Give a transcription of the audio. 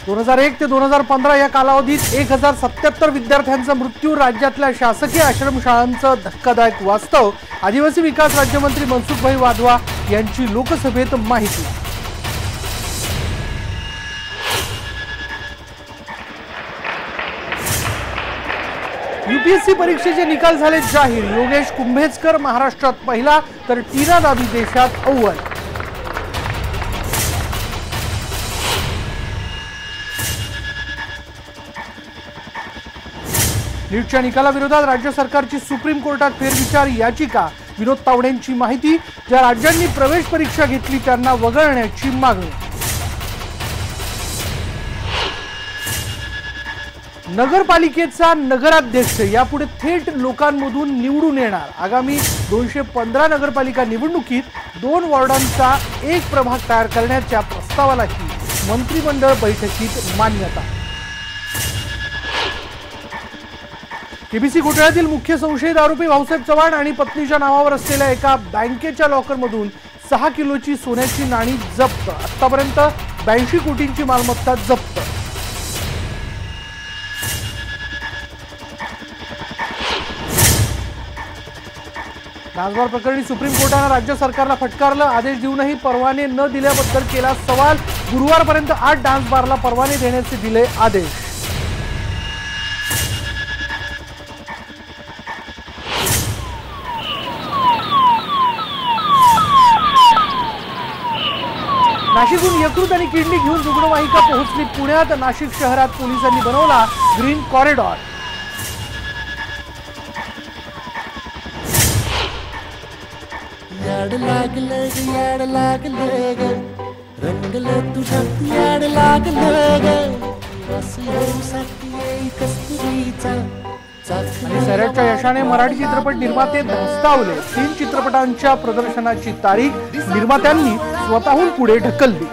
2001 ते 2015 या कालावधीत 1077 विद्यार्थ्यांचा मृत्यू। राज्यातल्या शासकीय आश्रमशाळांचं धक्कादायक वास्तव। आदिवासी विकास राज्यमंत्री मनसुखभाई वाधवा यांची लोकसभेत माहिती। यूपीएससी परीक्षेचे निकाल झाले जाहीर। योगेश कुंभेजकर महाराष्ट्रात पहिला तर टीना दादी देशात अव्वल। नीटच्या निकालाविरोधात राज्य सरकारची सुप्रीम कोर्टात फेरविचार याचिका। विनोद तावडेंची माहिती। ज्या राज्यांनी प्रवेश परीक्षा घेतली त्यांना वगळण्याची मागणी। नगरपालिकेचा नगराध्यक्ष यापुढे थेट लोकांमधून निवडून येणार। आगामी 215 नगरपालिका निवडणुकीत 2 वॉर्डांचा एक प्रभाग तयार करण्याच्या प्रस्तावालाही मंत्रिमंडळ बैठकीत मान्यता। केबीसी घोटाळ्यातील मुख्य संशयित आरोपी भाऊसाहेब चव्हाण आणि पत्नीच्या नावावर असलेल्या एका बँकेच्या लॉकरमधून 6 किलोची सोन्याची नाणी जप्त। आतापर्यंत 82 कोटींची मालमत्ता जप्त। डान्सबार प्रकरणी सुप्रीम कोर्टाने राज्य सरकारला फटकारलं। आदेश देऊनही परवाने न दिल्याबद्दल केला सवाल। गुरुवारपर्यंत 8 डान्सबारला परवाने देण्याचे दिले आदेश। नाशिकहून यकृत आणि किडनी घेऊन रुग्णवाहिका पोहोचली पुण्यात। नाशिक शहरात पोलिसांनी बनवला ग्रीन कॉरिडॉर। सैराटच्या यशाने मराठी चित्रपट निर्माते धास्तावले। 3 चित्रपटांच्या प्रदर्शनाची तारीख निर्मात्यांनी स्वतःहून पुढे ढकलली।